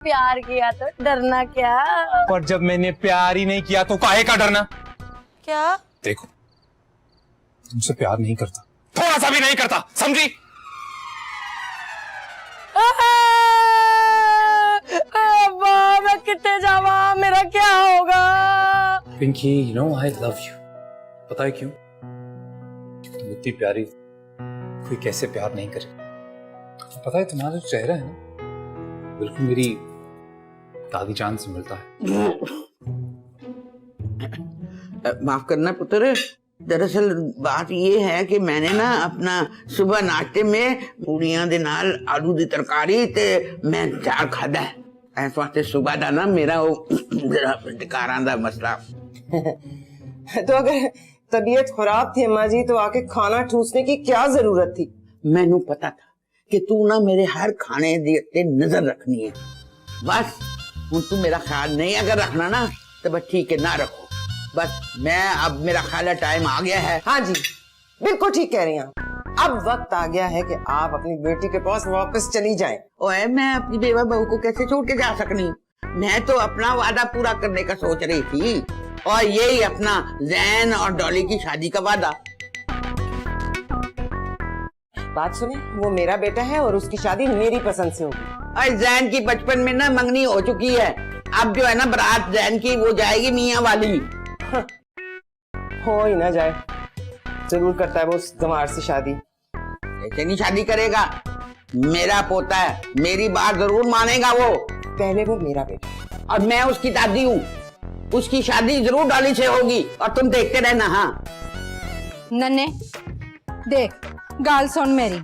प्यार किया तो डरना क्या। पर जब मैंने प्यार ही नहीं किया तो काहे का डरना। क्या? देखो, तुमसे प्यार नहीं करता, थोड़ा सा भी नहीं करता, समझी? मैं कितने जावा, मेरा क्या होगा? Pinky, you know I love you. पता है क्यों? तुम इतनी प्यारी, कोई कैसे प्यार नहीं करे। पता है तुम्हारा जो चेहरा है ना, बिल्कुल मेरी दादी जान से मिलता है। माफ करना पुत्र, दरअसल बात ये है कि मैंने ना अपना सुबह नाश्ते में पूड़ियां दे नाल आलू दी तरकारी ते मैं चार खादा है। इस वास्ते सुबह दा ना मेरा वो जरा टिकारां दा मसला। तो अगर तबीयत खराब थी अम्मा जी तो आके खाना ठूसने की क्या जरूरत थी? मैनू पता था कि तू ना मेरे हर खाने दे उत्ते नजर रखनी है। बस हुण तू मेरा ख्याल नहीं अगर रखना ना तो बस ठीक है, ना रखो। बस मैं अब मेरा ख्याल टाइम आ गया है। हाँ जी, बिल्कुल ठीक कह रही हैं। अब वक्त आ गया है कि आप अपनी बेटी के पास वापस चली जाएं। ओए, मैं अपनी बेवा बहू को कैसे छोड़ के जा सकनी? मैं तो अपना वादा पूरा करने का सोच रही थी, और यही अपना जैन और डॉली की शादी का वादा। बात सुने, वो मेरा बेटा है और उसकी शादी मेरी पसंद से होगी। और जैन की बचपन में ना मंगनी हो चुकी है, अब जो है ना बारात जैन की वो जाएगी मियाँ वाली। हो ही ना जाए, जरूर करता है वो उस गंवार से शादी। ऐसे नहीं शादी करेगा, मेरा पोता है, मेरी बात जरूर मानेगा वो। पहले वो मेरा बेटा और मैं उसकी दादी हूँ, उसकी शादी जरूर डॉली से होगी, और तुम देखते रहना। हाँ नन्हे देख, गाल सुन मेरी।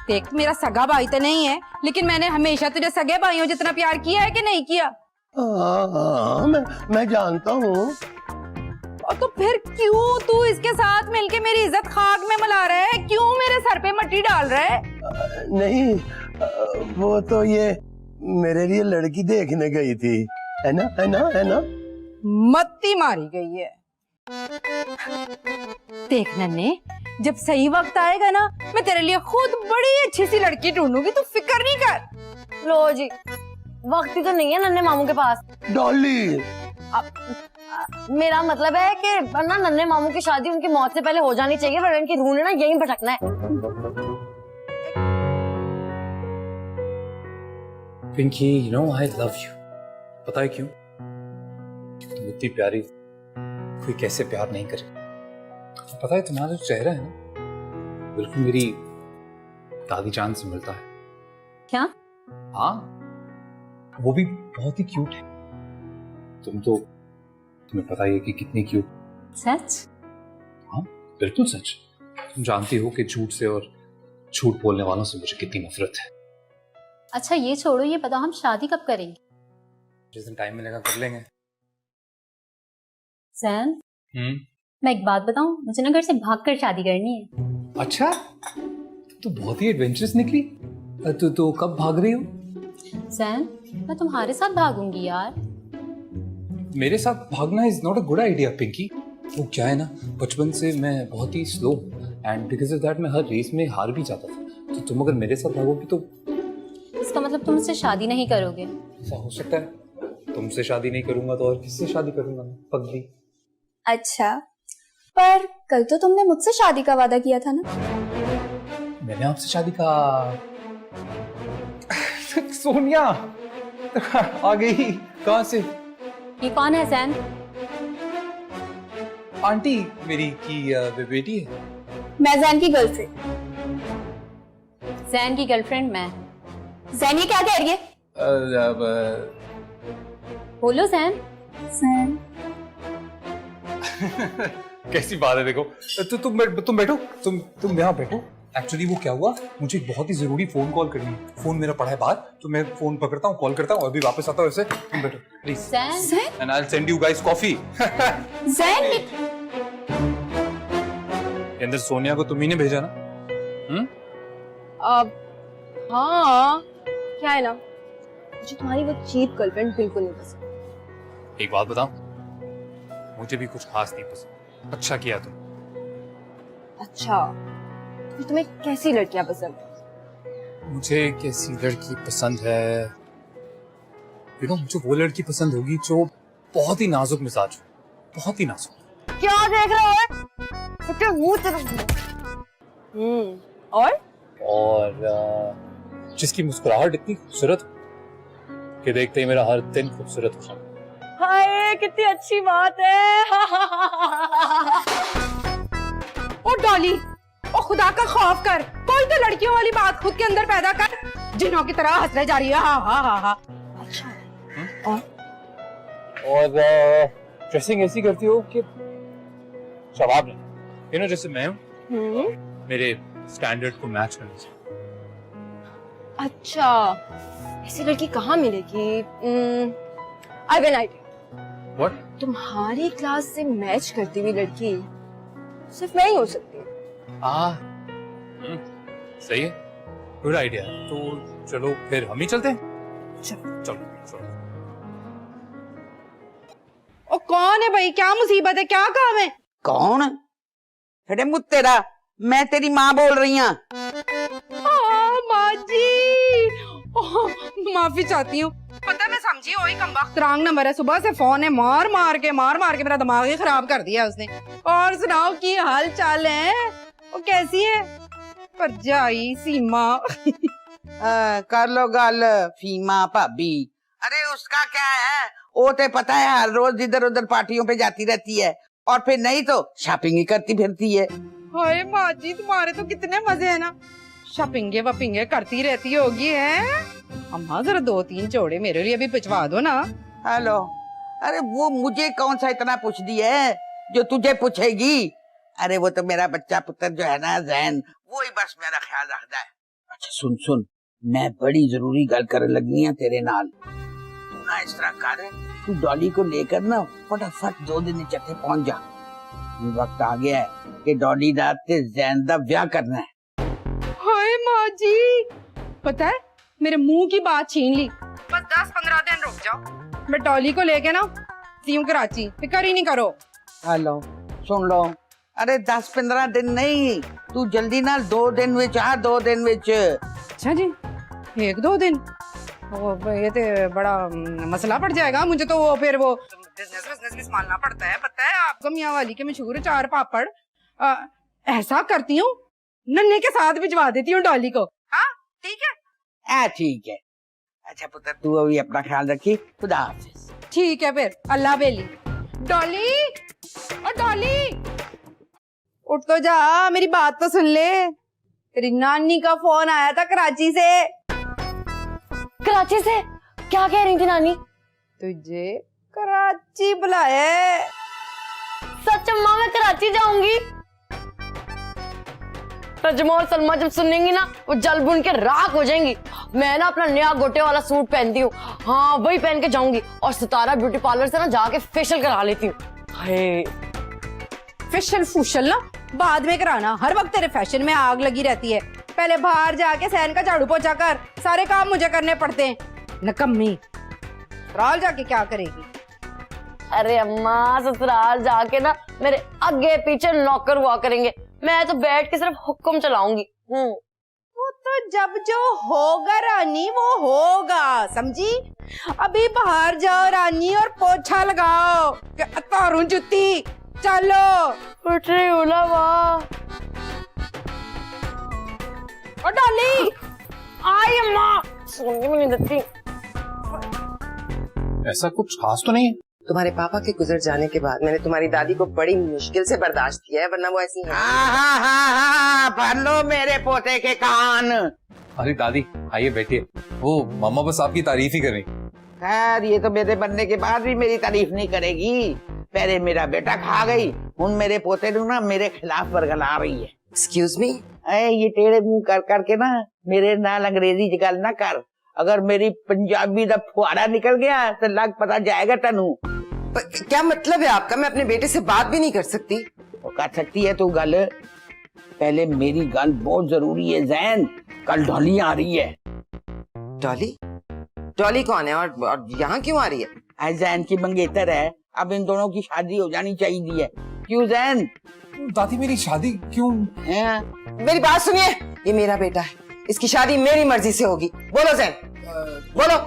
देख, मेरा सगा भाई तो नहीं है, लेकिन मैंने हमेशा तुझे सगे भाइयों जितना प्यार किया है कि नहीं किया? हाँ, मैं जानता हूँ। और तो फिर क्यों तू इसके साथ मिलके मेरी इज्जत खाक में मिला रहा है? क्यों मेरे सर पे मट्टी डाल रहा है? नहीं, वो तो ये मेरे लिए लड़की देखने गई थी, है ना, है ना, है ना? मत्ती मारी गई है। देख नन्हे, जब सही वक्त आएगा ना, मैं तेरे लिए खुद बड़ी अच्छी सी लड़की ढूंढूंगी, तू फिक्र नहीं कर। लो जी, वक्त ही तो नहीं है नन्हे मामू के पास। डॉली, मेरा मतलब है कि ना नन्हे मामू की शादी उनकी मौत से पहले हो जानी चाहिए, वरना इनकी रूह ने ना यहीं भटकना है। Pinky, you know I love you. पता है क्यों? तुम इतनी प्यारी, कोई कैसे प्यार नहीं करे। पता है तुम्हारा जो चेहरा है ना, बिल्कुल मेरी दादी जान से मिलता है। क्या? हाँ, वो भी बहुत ही क्यूट है। तुम्हें पता ही है कि कितनी क्यूट। सच? हाँ, बिल्कुल सच। तुम जानती हो कि झूठ से और झूठ बोलने वालों से मुझे कितनी नफरत है। अच्छा ये छोड़ो, ये बताओ हम शादी कब करेंगे? जिस दिन टाइम मिलेगा कर लेंगे। जैन, मैं एक बात बताऊं, मुझे ना घर से भागकर शादी करनी है। अच्छा, तो बहुत ही एडवेंचरस निकली। तो कब भाग रही हो? जैन, मैं तुम्हारे साथ भागूंगी यार। मेरे साथ भागना is not a good idea Pinky. वो क्या है ना, बचपन से मैं बहुत ही slow and because of that मैं हर रेस में हार भी जाता था। तो तुम अगर मेरे साथ भागोगी तो इसका मतलब तुम मुझसे शादी नहीं करोगे? ऐसा हो सकता है। तुमसे शादी नहीं करूंगा तो और किससे शादी करूंगा मैं, पगली। अच्छा, पर कल तो तुमने मुझसे शादी का वादा किया था ना? मैंने आपसे शादी का सोनिया आ गई कहाँ से? ये कौन है जैन? आंटी मेरी की बेटी है। मैं जैन की गर्लफ्रेंड। जैन की गर्लफ्रेंड मैं। जैन ये क्या कह रही है? बोलो जैन। जैन कैसी बात है, देखो। तुम बैठो, तुम यहाँ बैठो। एक्चुअली वो क्या हुआ, मुझे एक बहुत ही जरूरी फोन कॉल करनी है। फोन मेरा पड़ा है बाहर, तो मैं फोन पकड़ता हूँ, कॉल करता हूँ, अभी वापस आता हूँ। ऐसे तुम बैठो please. Jain, and I will send you guys coffee. Jain अंदर सोनिया को तुम ही ने भेजा ना? अब हाँ, क्या है ना, मुझे तुम्हारी वो चीप गर्लफ्रेंड बिल्कुल नहीं पसंद। एक बात बताओ, मुझे भी कुछ खास नहीं पसंद। अच्छा किया तुम। अच्छा, फिर तुम्हें कैसी लड़कियां पसंद? मुझे कैसी लड़की पसंद है? यू नो मुझे वो लड़की पसंद होगी जो बहुत ही नाजुक मिजाज हो, बहुत ही नाजुक। क्या देख रहे हो? तेरे मुंह तरफ। और जिसकी मुस्कुराहट इतनी खूबसूरत हो कि देखते ही मेरा हर दिन खूबसूरत हो जाए। हाय कितनी अच्छी बात है। ओ डॉली, ओ खुदा का खौफ कर, कोई तो लड़कियों वाली बात खुद के अंदर पैदा कर, जिन्हों की तरह हंसने जा रही है। हाँ हाँ हाँ हाँ। और ड्रेसिंग ऐसी करती हो कि जवाब नहीं, यू नो जैसे मैं हूँ, मेरे स्टैंडर्ड को मैच करना चाहिए। अच्छा, ऐसी लड़की कहाँ मिलेगी? I will I what? तुम्हारी क्लास से मैच करती हुई लड़की सिर्फ मैं ही हो सकती हूँ। सही है, गुड आइडिया। तो चलो फिर हम ही चलते हैं। चलो चलो। ओ कौन है भाई, क्या मुसीबत है, क्या काम है? कौन? अरे मुझ तेरा, मैं तेरी माँ बोल रही हूँ। माँ जी, माफी चाहती हूँ। पता है मैं समझी वही कमबख्त रॉन्ग नंबर है, सुबह से फोन है मार मार के मेरा दिमाग ही खराब कर दिया उसने। और सुनाओ की हाल चाल है, वो कैसी है भरजाई सीमा? कर लो गल फीमा भाभी। अरे उसका क्या है, वो तो पता है हर रोज इधर उधर पार्टियों पे जाती रहती है और फिर नहीं तो शॉपिंग ही करती फिरती है। हाय माँ जी, तुम्हारे तो कितने मजे है ना, शॉपिंगे वपिंगे करती रहती होगी है। अम्मा जरा 2-3 जोड़े मेरे लिए भी भिजवा दो ना। हेलो, अरे वो मुझे कौन सा इतना पूछ दी है जो तुझे पूछेगी? अरे वो तो मेरा बच्चा पुत्र जो है ना जैन, वो ही बस मेरा ख्याल रखता है। अच्छा सुन, मैं बड़ी जरूरी गल कर लगनी है तेरे नाल। तू ना इस तरह कर, तू डॉली को लेकर ना फटाफट 2 दिन चक्के पहुंच जा। वक्त आ गया है कि डॉली दा ते जैन दा ब्याह करना है। हाय माँ जी, पता है मेरे मुंह की बात छीन ली। बस 10-15 दिन रुक जाओ, मैं डॉली को लेके ना सीऊं कराची, फिक्र ही नहीं करो। हेलो सुन लो, अरे 10-15 दिन नहीं, तू जल्दी ना 2 दिन विच आ, 2 दिन विच। अच्छा जी, 1-2 दिन? वो ये तो बड़ा मसला पड़ जाएगा मुझे तो। वो फिर वो बिजनेस भी संभालना पड़ता है, पता है आपको मियाँ वाली के मशहूर चार पापड़। ऐसा करती हूँ, नन्हे के साथ भिजवा देती हूँ डॉली को। हाँ ठीक है, ठीक है। अच्छा पुत्र, तू अभी अपना ख्याल रखी, खुदा हाफिज। ठीक है फिर, अल्लाह बेली। डॉली, ओ डॉली, उठ तो जा, मेरी बात तो सुन ले। तेरी नानी का फोन आया था कराची से। कराची से? क्या कह रही थी नानी? तुझे कराची बुलाया। सच अम्मा, मैं कराची जाऊंगी। सजमा और सलमा जब सुनेंगी ना, वो जल भुन के राख हो जाएंगी। मैं ना अपना नया गोटे वाला सूट पहनती हूँ, हाँ वही पहन के जाऊंगी और सितारा ब्यूटी पार्लर से ना जाके फेशियल करा लेती हूँ। फेशियल फूशल ना बाद में कराना, हर वक्त तेरे फैशन में आग लगी रहती है। पहले बाहर जाके सहन का झाड़ू पोछा कर, सारे काम मुझे करने पड़ते हैं। नकम्मी, ससुराल जाके क्या करेगी? अरे अम्मा, ससुराल जाके ना मेरे आगे पीछे नौकर हुआ करेंगे, मैं तो बैठ के सिर्फ हुक्म चलाऊंगी। वो तो जब जो होगा रानी वो होगा, समझी? अभी बाहर जाओ रानी और पोछा लगाओ, तारू जुत्ती। चलो उठ रही हूँ ना माँ। और डॉली, आई अम्मा, सोने में नहीं देती। ऐसा कुछ खास तो नहीं है। तुम्हारे पापा के गुजर जाने के बाद मैंने तुम्हारी दादी को बड़ी मुश्किल से बर्दाश्त किया है, वरना वो ऐसी है। हाँ, भर लो मेरे पोते के कान। अरे दादी आइए बैठिए, वो मम्मा बस आपकी तारीफ ही कर रही। खैर ये तो मेरे बनने के बाद भी मेरी तारीफ नहीं करेगी। पहले मेरा बेटा खा गई, हुन मेरे पोते नू ना मेरे खिलाफ बरगला रही है। एक्सक्यूज मी, ये टेढ़े मुंह कर करके ना मेरे नाल अंग्रेजी च गल ना कर। अगर मेरी पंजाबी दा फुहारा निकल गया तो लग पता जाएगा तनु। क्या मतलब है आपका? मैं अपने बेटे से बात भी नहीं कर सकती। कर सकती है तू गल, पहले मेरी गल बहुत जरूरी है जैन। कल डॉली आ रही है। डॉली? डॉली कौन है और यहाँ क्यों आ रही है? जैन की मंगेतर है, अब इन दोनों की शादी हो जानी चाहिए है। क्यों जैन? दादी मेरी शादी क्यों? मेरी बात सुनिए, ये मेरा बेटा है, इसकी शादी मेरी मर्जी से होगी। बोलो जैन। बोलो।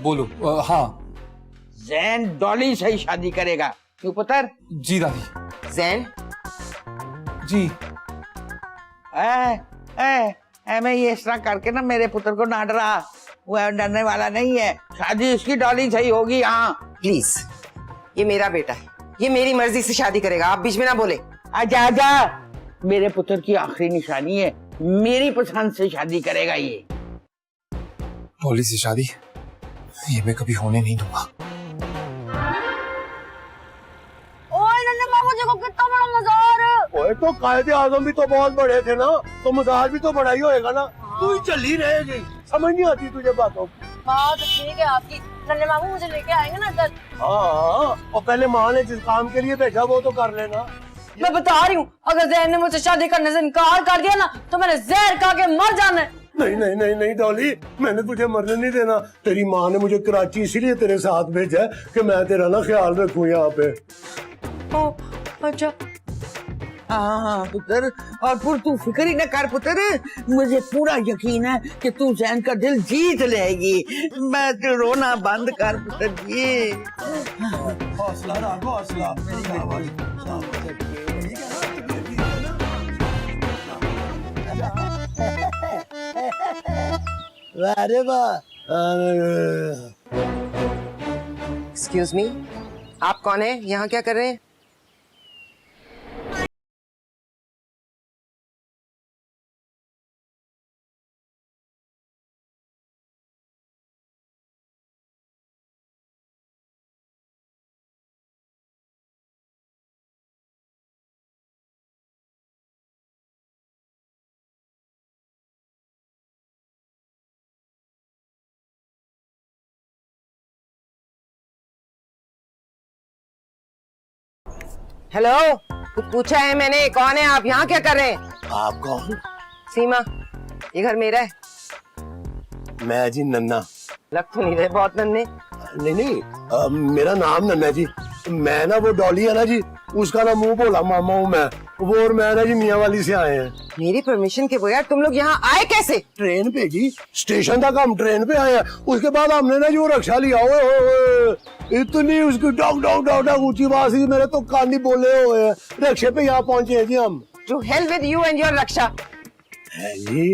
बोलो। हाँ जैन डॉली से ही शादी करेगा, क्यों पुत्र? जी दादी जैन, जी। मैं ये इस तरह करके ना मेरे पुत्र को ना डरा, वो डरने वाला नहीं है, शादी इसकी डॉली से ही होगी। हाँ प्लीज, ये मेरा बेटा है, ये मेरी मर्जी से शादी करेगा, आप बीच में ना बोले। आजा आजा, मेरे पुत्र की आखिरी निशानी है, मेरी पसंद से शादी करेगा ये। डॉली से शादी ये मैं कभी होने नहीं दूंगा। ओए नन्हे बाबू जी को कितना बड़ा मजार। ओए तो कायदे आजम भी तो बहुत बड़े थे ना, तो मजार भी तो बड़ा ही होएगा ना। तू ही चल ही रहेगी, समझ नहीं आती तुझे बातों की। बात ठीक है आपकी, नन्हे बाबू मुझे लेके आएंगे ना कल। हाँ, और पहले माँ ने जिस काम के लिए भेजा वो तो कर लेना। मैं बता रही हूँ, अगर जैन ने मुझसे शादी करने से इनकार कर दिया ना तो मैंने जहर खा के मर जाना है। नहीं नहीं नहीं नहीं डॉली, मैंने तुझे मरने नहीं देना। तेरी माँ ने मुझे कराची इसीलिए तेरे साथ भेजा है कि मैं तेरा ना ख्याल रखूं यहाँ पे। ओ, अच्छा। हाँ पुत्र, और फिर तू फिक्र ही न कर पुत्र, मुझे पूरा यकीन है कि तू जैन का दिल जीत लेगी। मैं तो रोना बंद कर पुत्र जी। हौसला रख, हौसला। अरे वाह। एक्सक्यूज मी, आप कौन है, यहाँ क्या कर रहे हैं? हेलो, कुछ पूछा है मैंने, कौन है आप, यहाँ क्या कर रहे हैं? आप कौन? सीमा, ये घर मेरा है। मैं जी नन्ना। लग तो नहीं रहे बहुत नन्हे। नहीं नहीं, मेरा नाम नन्ना जी। मैं ना वो डॉली है ना जी, उसका ना मुंह बोला मामा हूँ मैं। वो और मैं ना जी मियाँ वाली से आए हैं। मेरी परमिशन के बगैर तुम लोग यहाँ आए कैसे? ट्रेन पे जी, स्टेशन तक हम ट्रेन पे आए हैं। उसके बाद हमने ना जी वो रक्षा लिया। ओए इतनी उसकी डॉग डॉग डॉग डॉग ऊंची आवाज थी, मेरे तो कान ही बोले हुए हैं। रक्षे पे यहाँ पहुंचे हैं जी हम। To hell with you and your Raksha. है जी,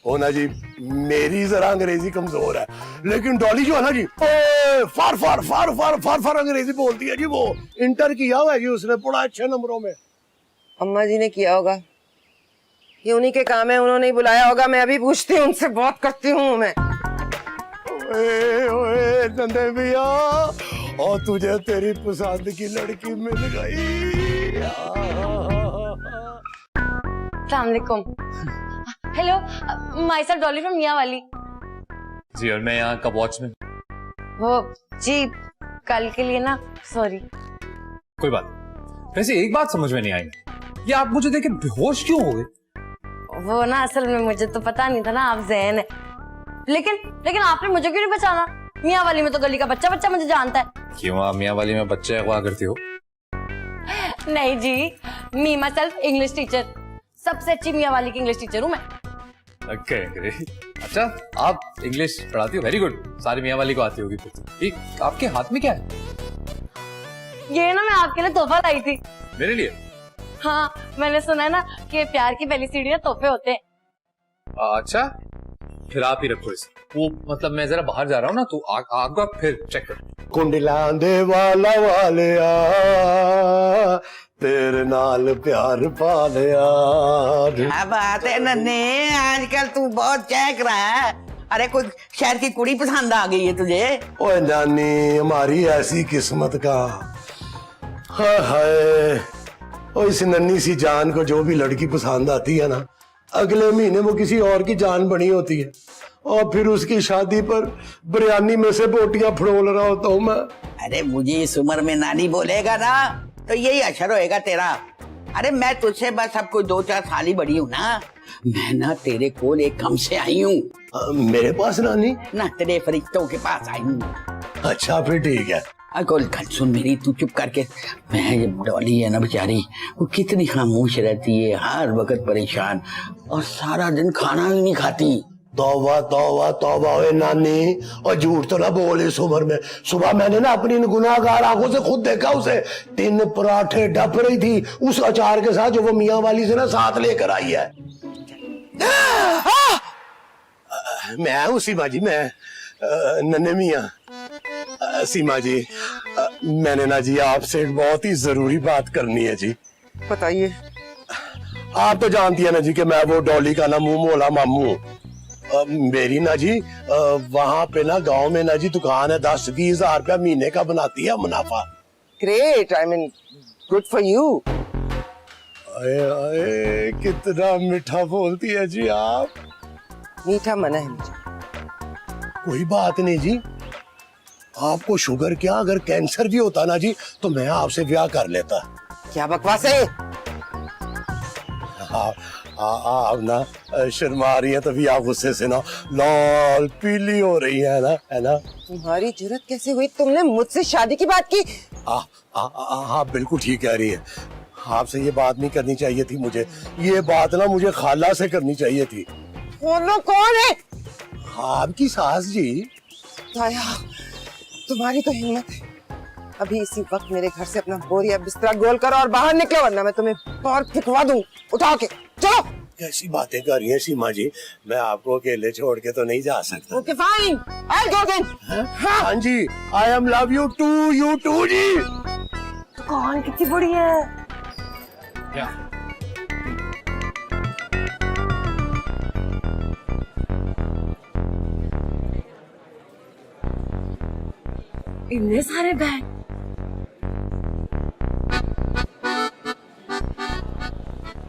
वो ना जी मेरी जरा अंग्रेजी कमजोर है, लेकिन डॉली जो है ना जी फार फार फार फार फार फार अंग्रेजी बोलती है जी। वो इंटर किया हुआ है जी उसने, बड़ा अच्छे नंबरों में। अम्मा जी ने किया होगा, ये उन्हीं के काम है, उन्होंने ही बुलाया होगा। मैं अभी पूछती हूँ, उनसे बात करती हूँ मैं। ओए नंदे भैया, और तुझे तेरी पसंद की लड़की मिल गई। अस्सलाम वालेकुम। Hello, myself Dolly from Mianwali. जी, और मैं यहाँ का वॉचमैन। वो जी कल के लिए ना, सॉरी। कोई बात नहीं। वैसे एक बात समझ में नहीं आई, ये आप मुझे देख के बेहोश क्यों हो गए? वो ना असल में मुझे तो पता नहीं था ना आप जैन है, लेकिन आपने मुझे क्यों नहीं पहचाना? मियां वाली में तो गली का बच्चा बच्चा मुझे जानता है। क्यों आप मियां वाली में बच्चे अगवा करती हो? नहीं जी, मी माय सेल्फ इंग्लिश टीचर, सबसे अच्छी मियां वाली की इंग्लिश टीचर हूँ मैं। अच्छा, आप इंग्लिश पढ़ाती हो? Very good. सारी मियां वाली को आती होगी फिर। आपके हाथ में क्या है? ये ना मैं आपके लिए तोहफा लाई थी। मेरे लिए? हाँ, मैंने सुना है ना कि प्यार की पहली सीढ़ी में तोहफे होते हैं। अच्छा, फिर आप ही रखो इसे। वो मतलब मैं जरा बाहर जा रहा हूँ ना, तो आपका फिर चेक कर। कुंडला दे वाला वाले आ, तेरे नाल प्यार पा लिया। क्या बात है नन्हे, आजकल तू बहुत चहक रहा है। अरे कोई शहर की कुड़ी पसंद आ गई है तुझे? ओए नानी, हमारी ऐसी किस्मत का। हाय हाय, ओ इस नन्ही सी जान को जो भी लड़की पसंद आती है ना, अगले महीने वो किसी और की जान बनी होती है, और फिर उसकी शादी पर बिरयानी में से बोटियां फड़ोल रहा होता हूँ मैं। अरे मुझे इस उम्र में नानी बोलेगा ना तो यही असर होएगा तेरा। अरे मैं तुझसे बस अब कोई 2-4 साल ही बड़ी हूँ ना। मैं ना तेरे को एक कम से आई हूँ। मेरे पास नानी? ना तेरे फरिश्तों के पास आई हूँ। अच्छा फिर ठीक है। अकोल कल सुन मेरी, तू चुप करके। मैं ये डॉली है ना बेचारी, वो कितनी खामोश रहती है, हर वक्त परेशान, और सारा दिन खाना ही नहीं खाती। तौबा तौबा तौबा, ओए नानी, और झूठ तो ना बोल इस उम्र में। सुबह मैंने ना अपनी इन गुनाहगार आंखों से खुद देखा उसे 3 पराठे डप रही थी उस अचार के साथ जो वो मियां वाली से ना साथ लेकर आई है। मैं हूँ सीमा जी, मैं नन्हे मियां। सीमा जी, मैंने ना जी आपसे एक बहुत ही जरूरी बात करनी है जी। बताइए। आप तो जानती है ना जी कि मैं वो डॉली का ना मुंह मोला मामू हूँ। मेरी ना जी वहां पे ना गांव में ना जी दुकान है, 10-20 हजार रुपया महीने का बनाती है मुनाफा। Great, I mean good for you. आए आए कितना मीठा बोलती है जी आप। मीठा मना है मुझे। कोई बात नहीं जी, आपको शुगर क्या अगर कैंसर भी होता ना जी तो मैं आपसे ब्याह कर लेता। क्या बकवास है? आप ना शर्मा रही है, तभी आप गुस्से से ना लाल पीली हो रही है ना। तुम्हारी जरूरत कैसे हुई? तुमने मुझसे शादी की बात की? आप बिल्कुल ठीक कह रही है। आपसे ये बात नहीं करनी चाहिए थी मुझे, ये बात ना मुझे खाला से करनी चाहिए थी। वो लोग कौन है? आपकी सास जी। ताया, तुम्हारी तो हिम्मत है। अभी इसी वक्त मेरे घर से अपना बोरिया बिस्तरा गोल करो और बाहर निकलो, वरना मैं तुम्हें बाहर फिकवा दूं उठा के। चलो। कैसी बातें कर रही हैं सीमा जी, मैं आपको अकेले छोड़ के तो नहीं जा सकता। Okay fine, I go then. हाँ जी, I am love you too, you too जी। दुकान कितनी बड़ी है। क्या? इतने सारे बैग।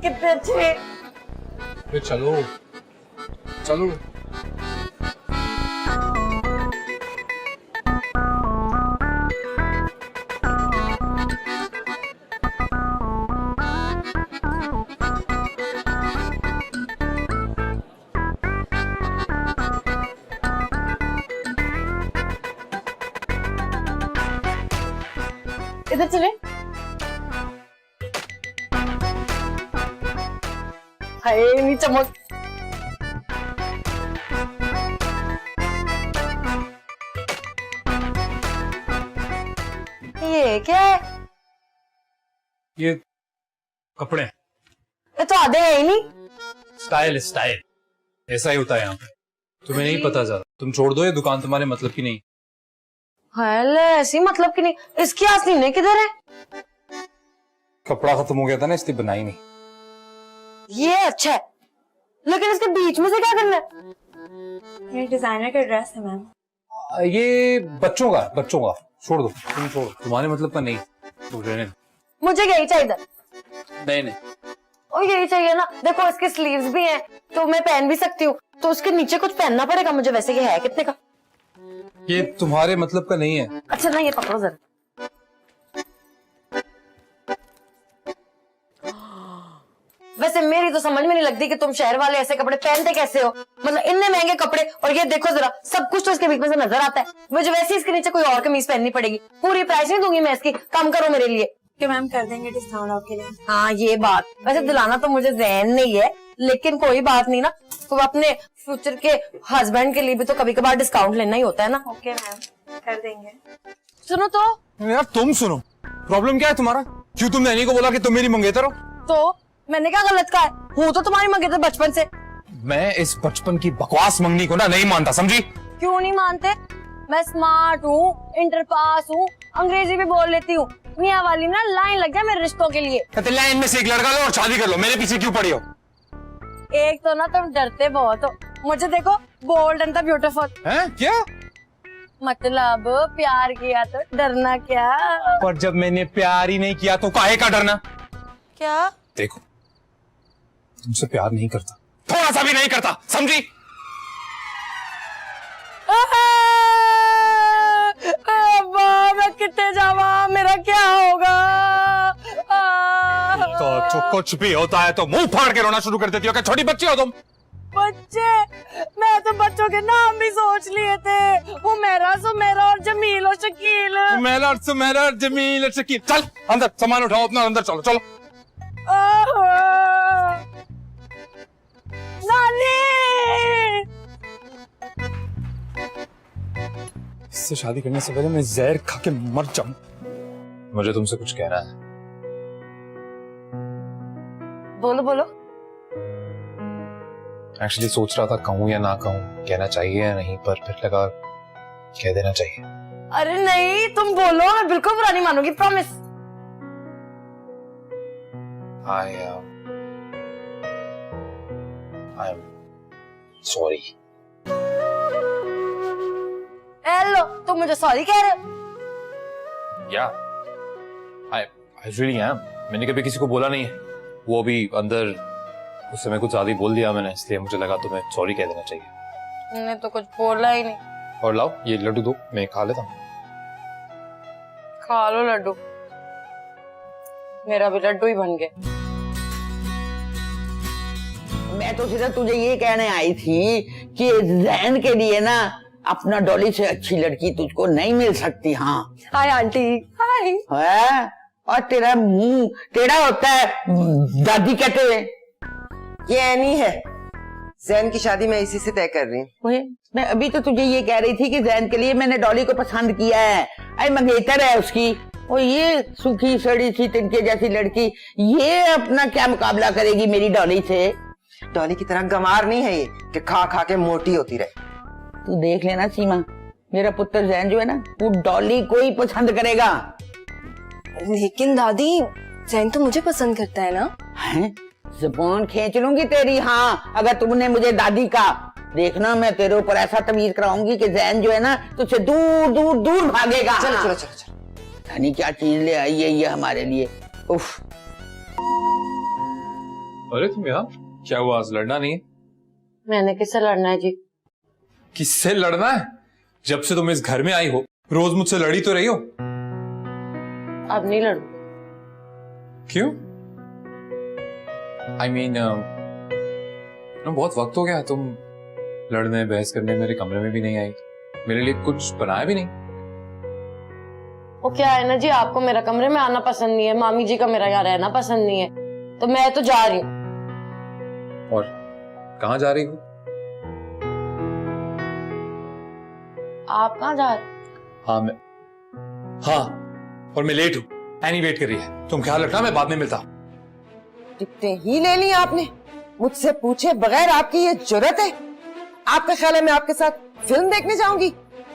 कितने अच्छे। फिर चलो चलो। इधर चले। हाय नी चमक। ये क्या है? ये कपड़े हैं। ये तो आधे है ही नहीं। स्टाइल स्टाइल ऐसा ही होता है यहाँ पे। तुम्हें नहीं पता ज्यादा, तुम छोड़ दो, ये दुकान तुम्हारे मतलब की नहीं। हाय ऐसी मतलब कि नहीं। इसकी आस्तीन किधर है? कपड़ा खत्म हो गया था ना, इसलिए बनाई नहीं। ये अच्छा है, लेकिन इसके बीच में से क्या करना है? ये डिजाइनर का ड्रेस है मैम। ये बच्चों का छोड़ दो, तुम छोड़ो, तुम्हारे मतलब का नहीं। तो रहने दो। मुझे यही चाहिए था। नहीं और यही चाहिए ना। देखो इसके स्लीव्स भी हैं तो मैं पहन भी सकती हूँ, तो उसके नीचे कुछ पहनना पड़ेगा मुझे। वैसे ये है कितने का? ये तुम्हारे मतलब का नहीं है। अच्छा ना, ये पकड़ो जरा। वैसे मेरी तो समझ में नहीं लगती कि तुम शहर वाले ऐसे कपड़े पहनते कैसे हो। मतलब इतने महंगे कपड़े, और ये देखो जरा, सब कुछ तो इसके बीच में से नजर आता है। मुझे वैसे इसके नीचे कोई और कमीज पहननी पड़ेगी। पूरी प्राइस नहीं दूंगी मैं इसकी, कम करो मेरे लिए। कि मैम कर देंगे डिस्काउंट आपके लिए। हाँ ये बात वैसे दिलाना तो मुझे ज़हन नहीं है, लेकिन कोई बात नहीं ना। तो अपने फ्यूचर के हस्बैंड के लिए भी तो कभी कभार डिस्काउंट लेना ही होता है ना। ओके मैम कर देंगे। सुनो तो। यार तुम सुनो, प्रॉब्लम क्या है तुम्हारा? क्यों तुमने नहीं को बोला कि तुम मेरी मंगेतर हो? तो मैंने क्या गलत कहा है? हूँ तो तुम्हारी मंगेतर बचपन से। मैं इस बचपन की बकवास मंगनी को ना नहीं मानता, समझी? क्यों नहीं मानते? मैं स्मार्ट हूँ, इंटर पास हूँ, अंग्रेजी भी बोल लेती हूँ। मियाँ वाली ना लाइन लग जाए मेरे रिश्तों के लिए। कहते लाइन में से एक लड़का लो और शादी कर लो, मेरे पीछे क्यों पड़ी हो? एक तो ना तुम डरते बहुत हो। मुझे देखो, बोल्ड एंड ब्यूटीफुल। हैं? क्या मतलब प्यार किया तो डरना क्या? पर जब मैंने प्यार ही नहीं किया तो काहे का डरना? क्या? देखो, तुमसे प्यार नहीं करता, थोड़ा सा भी नहीं करता, समझी? मैं कितने जावा, मेरा क्या होगा? तो कुछ भी होता है तो मुंह फाड़ के रोना शुरू कर देती हो। क्या छोटी बच्ची हो तुम? बच्चे? मैं तो बच्चों के नाम भी सोच लिए थे। हुमैरा, सुमैरा और जमील और शकील। सुमेरा और जमील और शकील। चल अंदर, सामान उठाओ अपना, अंदर चलो चलो। नानी! इससे शादी करने से पहले मैं जहर खा के मर जाऊं। मुझे तुमसे कुछ कहना है। बोलो बोलो। एक्चुअली सोच रहा था कहूँ या ना कहूँ, कहना चाहिए या नहीं, पर फिर लगा कह देना चाहिए। अरे नहीं, तुम बोलो, मैं बिल्कुल बुरा नहीं मानूंगी, promise. I am sorry. Hello, तुम मुझे सॉरी कह रहे हो? Yeah, I really am. मैंने कभी किसी को बोला नहीं है। वो भी अंदर उस समय कुछ ज्यादा ही बोल दिया मैंने, इसलिए मुझे लगा तुम्हें सॉरी कह देना चाहिए। मैंने तो कुछ बोला ही नहीं। और लाओ ये लड्डू दो, मैं खा लेता हूँ। खा लो लड्डू, मेरा भी लड्डू ही बन गया। मैं तो सिर्फ तुझे ये कहने आई थी कि जैन के लिए ना अपना डॉली से अच्छी लड़की तुझको नहीं मिल सकती। हाँ हाय आंटी। हाय। है? और तेरा मुंह टेढ़ा होता है, दादी कहते हुए। ये एनी है, जैन की शादी मैं इसी से तय कर रही हूँ। मैं अभी तो तुझे ये कह रही थी कि जैन के लिए मैंने डॉली को पसंद किया है। अरे मंगेतर है उसकी, और ये सूखी सड़ी सी तिनके जैसी लड़की, ये अपना क्या मुकाबला करेगी मेरी डॉली से? डॉली की तरह गंवार नहीं है ये कि खा खा के मोटी होती रहे। तू देख लेना सीमा, मेरा पुत्र जैन जो है ना, वो डॉली को ही पसंद करेगा। लेकिन दादी, जैन तो मुझे पसंद करता है ना। हैं? ज़ुबान खींच लूंगी तेरी। हाँ, अगर तुमने मुझे दादी का देखना, मैं तेरे ऊपर ऐसा तमीज कराऊंगी कि जैन जो है ना तुझसे दूर दूर दूर भागेगा। चलो चलो चलो चलो। धनी क्या चीज ले आई है ये हमारे लिए। उफ। अरे तुम यहाँ क्या हुआ, आज लड़ना नहीं है? मैंने किससे लड़ना है जी? किससे लड़ना है? जब से तुम इस घर में आई हो रोज मुझसे लड़ी तो रही हो। अब नहीं लड़ू। क्यों? I mean, बहुत वक्त हो गया, तुम लड़ने बहस करने मेरे कमरे में भी नहीं आई, मेरे लिए कुछ बनाया भी नहीं। वो क्या है ना जी, आपको मेरा कमरे में आना पसंद नहीं है, मामी जी का मेरा यहाँ रहना पसंद नहीं है, तो मैं तो जा रही हूँ। और कहाँ जा रही हो? आप कहाँ जा रहे? हाँ, और मैं लेट हूँ। एनी वेट कर रही है, तुम ख्याल रखना, मैं बाद में मिलता हूँ। टिकटें ही ले ली आपने मुझसे पूछे बगैर, आपकी ये जुर्रत है? आपका ख्याल है मैं आपके साथ फिल्म देखने जाऊंगी?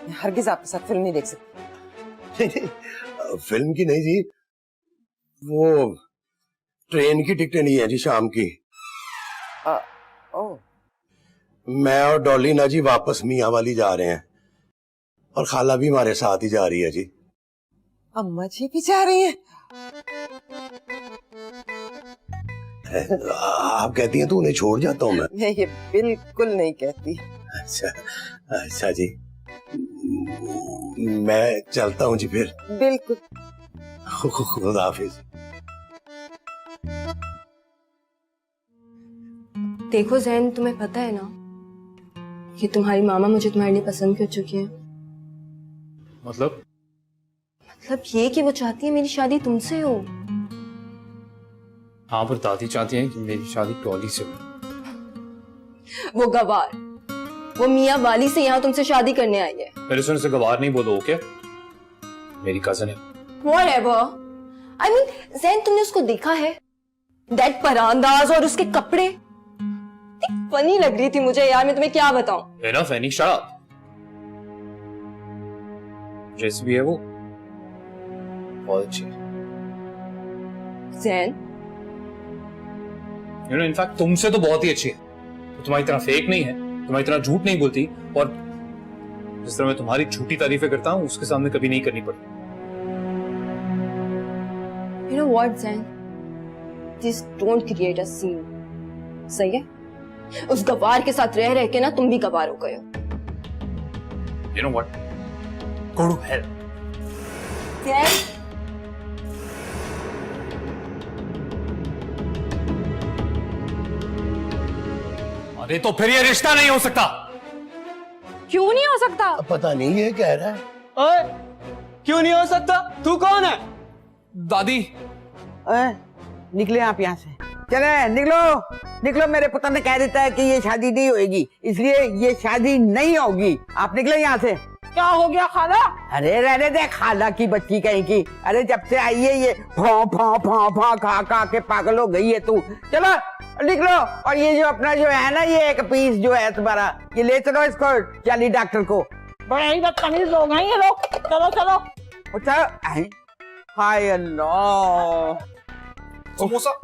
मैं हरगिज आपके साथ फिल्म नहीं देख सकती। फिल्म की नहीं जी, वो ट्रेन की टिकटें नहीं है जी शाम की। ओह, मैं और डॉली ना जी वापस मियाँ वाली जा रहे हैं, और खाला भी हमारे साथ ही जा रही है जी। अम्मा जी भी जा रही हैं? आप कहती हैं तो उन्हें छोड़ जाता हूँ मैं। ये बिल्कुल नहीं कहती। अच्छा अच्छा जी, मैं चलता हूँ जी फिर। बिल्कुल। खुदा हाफिज। देखो जैन, तुम्हें पता है ना कि तुम्हारी मामा मुझे तुम्हारे लिए पसंद कर चुकी है। मतलब ये कि वो चाहती है मेरी शादी तुमसे हो। हाँ, पर दादी चाहती है कि मेरी शादी डॉली से हो। वो गवार, वो मियाँ वाली से यहाँ तुमसे शादी करने आई है। मेरे सुन से गवार नहीं बोलो, ओके? मेरी कजन है। Whatever. I mean, जैन, तुमने उसको देखा है? दैट परांदाज और उसके कपड़े, फनी लग रही थी मुझे यार, मैं तुम्हें क्या बताऊं। Enough, Annie, shut up. जैसी भी है वो बहुत अच्छी है। Jain, You know, in fact, तुमसे तो बहुत ही अच्छी है। वो तुम्हारी तरह फेक नहीं है, तुम्हारी तरह झूठ नहीं बोलती, और जिस तरह मैं तुम्हारी झूठी तारीफें करता हूँ उसके सामने कभी नहीं करनी पड़ती। you know what, Jain? Just don't create a scene. सही है? उस गवार के साथ रह रह के ना तुम भी गवार हो गए हो। You know what? Go to hell. Jain, अरे तो फिर ये रिश्ता नहीं हो सकता। क्यों नहीं हो सकता? पता नहीं ये कह रहा है। ओए, क्यों नहीं हो सकता? तू कौन है? दादी, निकले आप यहाँ से, चले निकलो निकलो। मेरे पुत्र ने कह देता है कि ये शादी नहीं होगी, इसलिए ये शादी नहीं होगी। आप निकले यहाँ से। क्या हो गया खाला? अरे रहने दे खाला की बच्ची कहीं की। अरे जब से आई है ये भौं खा खा के पागल हो गई है तू। चलो लिख लो। और ये जो अपना जो है ना ये एक पीस जो है तुम्हारा, ये ले चलो इसको चाली डॉक्टर को। बड़े ही बदतमीज लोग हैं ये लोग। चलो चलो चलो। हाय अल्लाह, समोसा।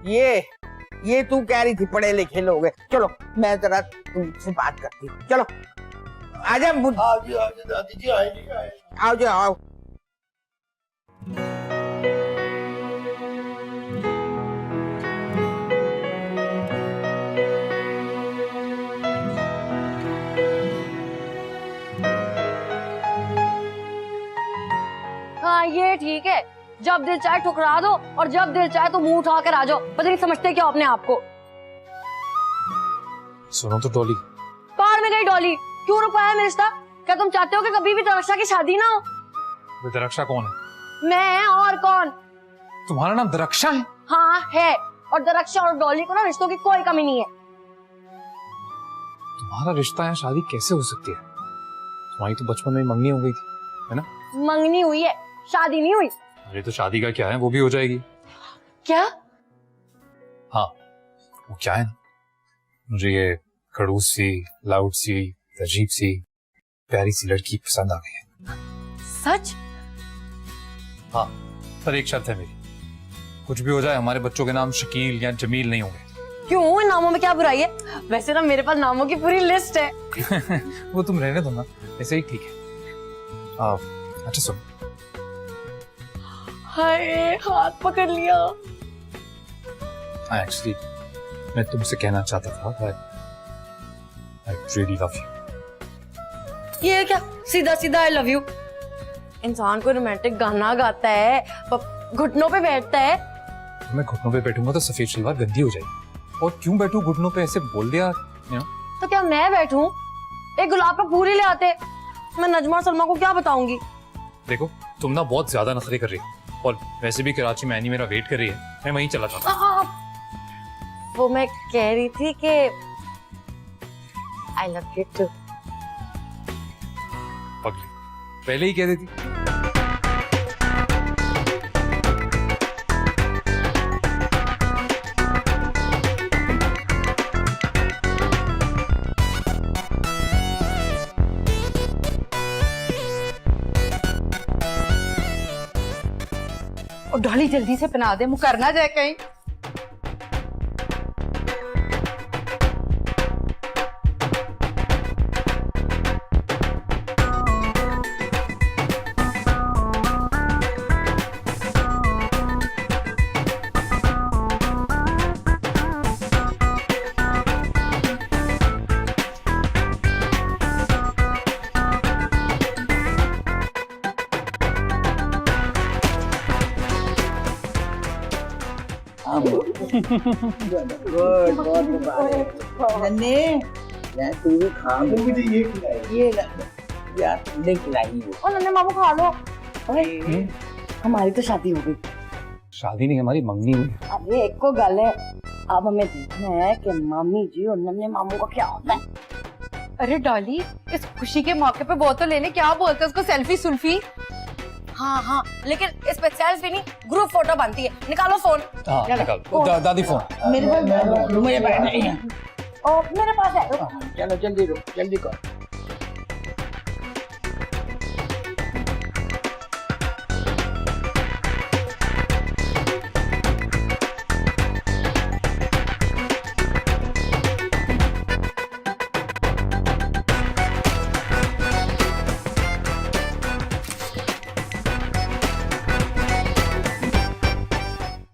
ये तू कह रही थी पढ़े लिखे लोग हैं। चलो मैं जरा तुमसे बात करती हूँ। चलो आजा दादी जी आए। आओ जो आओ। हाँ ये ठीक है, जब दिल चाहे ठुकरा दो और जब दिल चाहे तो मुंह उठा कर आ जाओ। पता नहीं समझते क्या अपने आप को। सुनो तो डॉली, कार में गई डॉली। क्यों रुकवाया मेरा रिश्ता? क्या तुम चाहते हो कि कभी भी दरक्षा की शादी ना हो? वो दरक्षा कौन है? मैं और कौन? तुम्हारा नाम दरक्षा है? हाँ है, और दरक्षा और डॉली को ना रिश्तों की कोई कमी नहीं है। तुम्हारा रिश्ता है, शादी कैसे हो सकती है? तुम्हारी तो बचपन में मंगनी हो गई थी, है ना? मंगनी हुई है, शादी नहीं हुई। अरे तो शादी का क्या है, वो भी हो जाएगी। क्या? हाँ वो क्या है, मुझे ये खड़ूस सी, लाउड सी, अजीब सी, प्यारी सी लड़की पसंद आ गई है। सच? हाँ, पर एक शर्त है मेरी, कुछ भी हो जाए हमारे बच्चों के नाम शकील या जमील नहीं होंगे। क्यों, इन नामों में क्या बुराई है? वैसे ना मेरे पास नामों की पूरी लिस्ट है। वो तुम रहने दो ना, ऐसे ही ठीक है। अच्छा सुन, हाय हाथ पकड़ लिया। एक्चुअली मैं तुमसे कहना चाहता था I really love you. ये क्या सीधा सीधा आई लव यू? इंसान को रोमांटिक गाना गाता है, घुटनों पे बैठता है। मैं घुटनों पे बैठूंगा तो सफेद शलवार गंदी हो जाएगी। और क्यों बैठूं घुटनों पे, ऐसे बोल दिया तो क्या मैं बैठूं? एक गुलाब का फूल ही ले आते। मैं नजमा और सलमा को क्या बताऊंगी? देखो तुम ना बहुत ज्यादा नखरे कर रही हो, और वैसे भी कराची में एनी मेरा वेट कर रही है, मैं वहीं चला जाता हूं। वो मैं कह रही थी कि आई लव यू टू। पगली, पहले ही कह देती। और डॉली जल्दी से पहना दे, मुँह करना जाए कहीं। नन्हे यार तू भी खा। मुझे ये यार तुमने खिलाई वो। और नन्हे मामू खा लो। हमारी तो शादी हो गई। शादी नहीं, हमारी मंगनी हुई। अरे एक को गल है, अब हमें देखना है कि मामी जी और नन्हे मामू का क्या होता है। अरे डॉली, इस खुशी के मौके पे वो तो लेने, क्या बोलते हैं उसको, सेल्फी सुल्फी? हाँ हाँ, लेकिन इस पे सेल्फी नहीं, ग्रुप फोटो बनती है। निकालो फोन। हाँ निकाल। दादी फोन मेरे पास नहीं है। और मेरे पास है। चलो जल्दी करो।